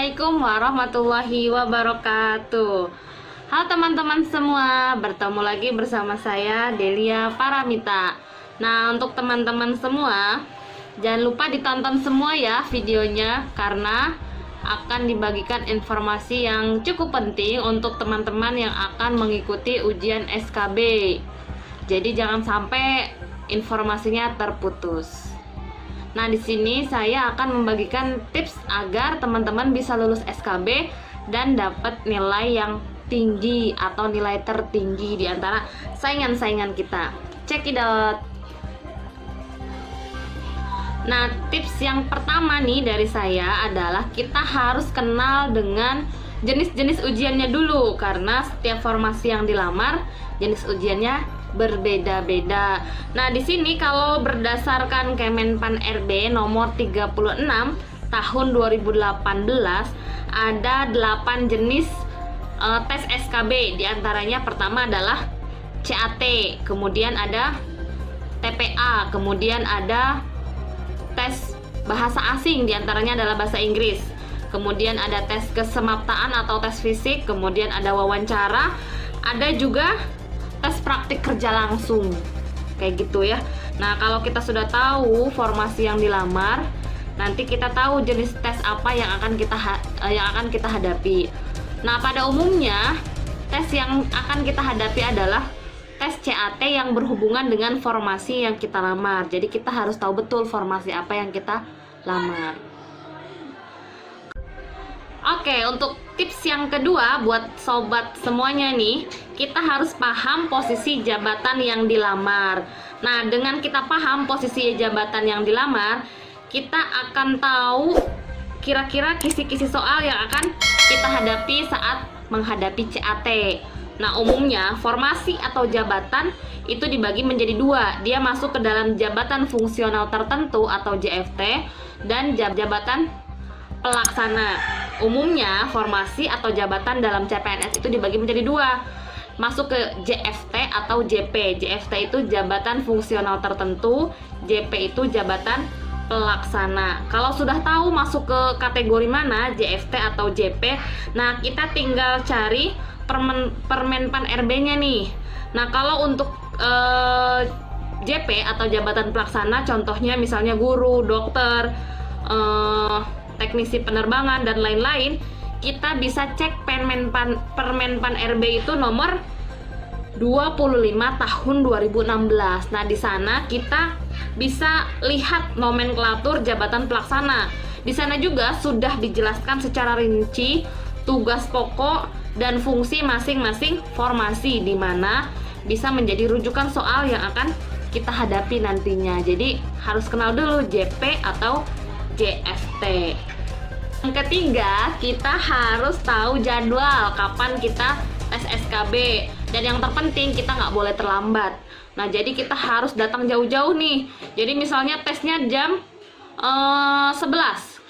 Assalamualaikum warahmatullahi wabarakatuh. Halo teman-teman semua, bertemu lagi bersama saya Delia Paramita. Nah, untuk teman-teman semua, jangan lupa ditonton semua ya videonya, karena akan dibagikan informasi yang cukup penting untuk teman-teman yang akan mengikuti ujian SKB. Jadi jangan sampai informasinya terputus. Nah, di sini saya akan membagikan tips agar teman-teman bisa lulus SKB dan dapat nilai yang tinggi atau nilai tertinggi di antara saingan-saingan kita. Check it out. Nah, tips yang pertama nih dari saya adalah kita harus kenal dengan jenis-jenis ujiannya dulu, karena setiap formasi yang dilamar jenis ujiannya berbeda-beda. Nah, di sini kalau berdasarkan Kemenpan RB nomor 36 tahun 2018 ada 8 jenis tes SKB. Di antaranya pertama adalah CAT, kemudian ada TPA, kemudian ada tes bahasa asing, di antaranya adalah bahasa Inggris. Kemudian ada tes kesemaptaan atau tes fisik, kemudian ada wawancara, ada juga tes praktik kerja langsung, kayak gitu ya. Nah, kalau kita sudah tahu formasi yang dilamar, nanti kita tahu jenis tes apa yang akan kita hadapi. Nah, pada umumnya tes yang akan kita hadapi adalah tes CAT yang berhubungan dengan formasi yang kita lamar. Jadi kita harus tahu betul formasi apa yang kita lamar. Oke, untuk tips yang kedua buat sobat semuanya nih, kita harus paham posisi jabatan yang dilamar. Nah, dengan kita paham posisi jabatan yang dilamar, kita akan tahu kira-kira kisi-kisi soal yang akan kita hadapi saat menghadapi CAT. Nah, umumnya formasi atau jabatan itu dibagi menjadi dua. Dia masuk ke dalam jabatan fungsional tertentu atau JFT dan jabatan pelaksana. Umumnya formasi atau jabatan dalam CPNS itu dibagi menjadi dua, masuk ke JFT atau JP. JFT itu jabatan fungsional tertentu, JP itu jabatan pelaksana. Kalau sudah tahu masuk ke kategori mana, JFT atau JP, nah kita tinggal cari Permenpan RB-nya nih. Nah, kalau untuk JP atau jabatan pelaksana, contohnya misalnya guru, dokter, teknisi penerbangan dan lain-lain, kita bisa cek Permenpan RB itu nomor 25 tahun 2016. Nah, di sana kita bisa lihat nomenklatur jabatan pelaksana. Di sana juga sudah dijelaskan secara rinci tugas pokok dan fungsi masing-masing formasi, di mana bisa menjadi rujukan soal yang akan kita hadapi nantinya. Jadi harus kenal dulu JP atau JFT. Yang ketiga, kita harus tahu jadwal kapan kita tes SKB. Dan yang terpenting, kita nggak boleh terlambat. Nah, jadi kita harus datang jauh-jauh nih. Jadi misalnya tesnya jam 11,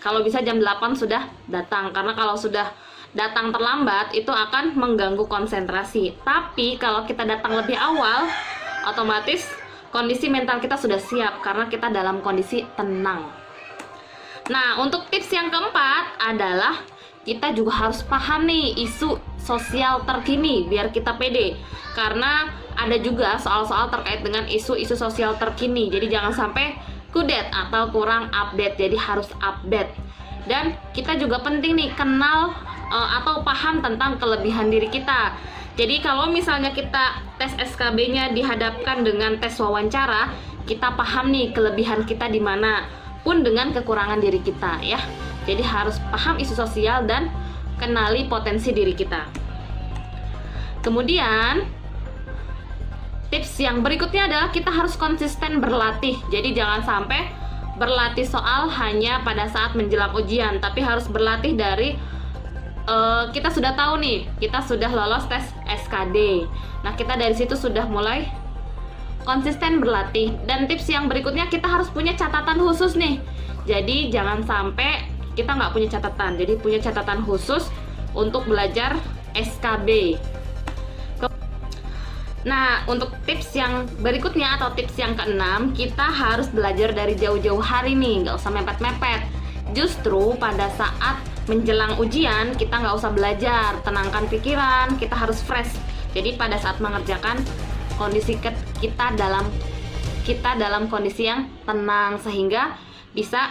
kalau bisa jam 8 sudah datang. Karena kalau sudah datang terlambat, itu akan mengganggu konsentrasi. Tapi kalau kita datang lebih awal, otomatis kondisi mental kita sudah siap, karena kita dalam kondisi tenang. Nah, untuk tips yang keempat adalah kita juga harus paham nih isu sosial terkini biar kita pede. Karena ada juga soal-soal terkait dengan isu-isu sosial terkini. Jadi jangan sampai kudet atau kurang update. Jadi harus update. Dan kita juga penting nih kenal atau paham tentang kelebihan diri kita. Jadi kalau misalnya kita tes SKB-nya dihadapkan dengan tes wawancara, kita paham nih kelebihan kita di mana, pun dengan kekurangan diri kita ya. Jadi harus paham isu sosial dan kenali potensi diri kita. Kemudian tips yang berikutnya adalah kita harus konsisten berlatih. Jadi jangan sampai berlatih soal hanya pada saat menjelang ujian, tapi harus berlatih dari kita sudah tahu nih, kita sudah lolos tes SKD. Nah, kita dari situ sudah mulai konsisten berlatih. Dan tips yang berikutnya, kita harus punya catatan khusus nih. Jadi jangan sampai kita nggak punya catatan. Jadi punya catatan khusus untuk belajar SKB. Nah, untuk tips yang berikutnya atau tips yang keenam, kita harus belajar dari jauh-jauh hari nih, nggak usah mepet-mepet. Justru pada saat menjelang ujian kita nggak usah belajar, tenangkan pikiran, kita harus fresh. Jadi pada saat mengerjakan kita dalam kondisi yang tenang sehingga bisa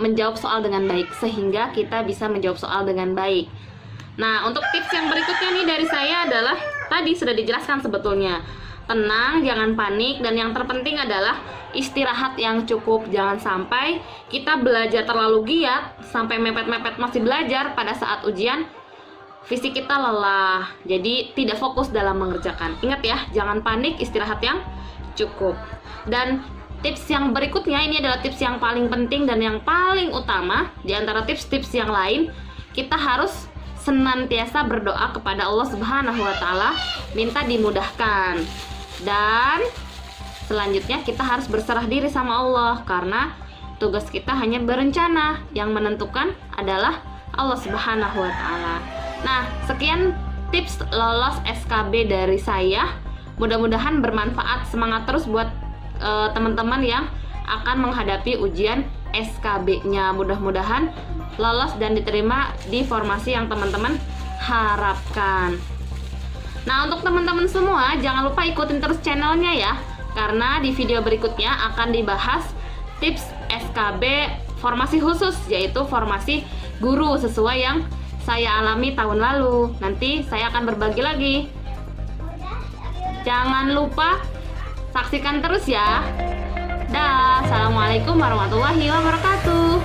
menjawab soal dengan baik, Nah, untuk tips yang berikutnya nih dari saya adalah tadi sudah dijelaskan sebetulnya. Tenang, jangan panik, dan yang terpenting adalah istirahat yang cukup. Jangan sampai kita belajar terlalu giat sampai mepet-mepet masih belajar, pada saat ujian fisik kita lelah, jadi tidak fokus dalam mengerjakan. Ingat ya, jangan panik, istirahat yang cukup. Dan tips yang berikutnya ini adalah tips yang paling penting dan yang paling utama di antara tips-tips yang lain. Kita harus senantiasa berdoa kepada Allah Subhanahu wa taala, minta dimudahkan. Dan selanjutnya kita harus berserah diri sama Allah, karena tugas kita hanya berencana, yang menentukan adalah Allah Subhanahu wa taala. Nah, sekian tips lolos SKB dari saya. Mudah-mudahan bermanfaat. Semangat terus buat teman-teman yang akan menghadapi ujian SKB-nya. Mudah-mudahan lolos dan diterima di formasi yang teman-teman harapkan. Nah, untuk teman-teman semua, jangan lupa ikutin terus channelnya ya, karena di video berikutnya akan dibahas tips SKB formasi khusus, yaitu formasi guru sesuai yang saya alami tahun lalu. Nanti saya akan berbagi lagi. Jangan lupa saksikan terus ya. Dah, assalamualaikum warahmatullahi wabarakatuh.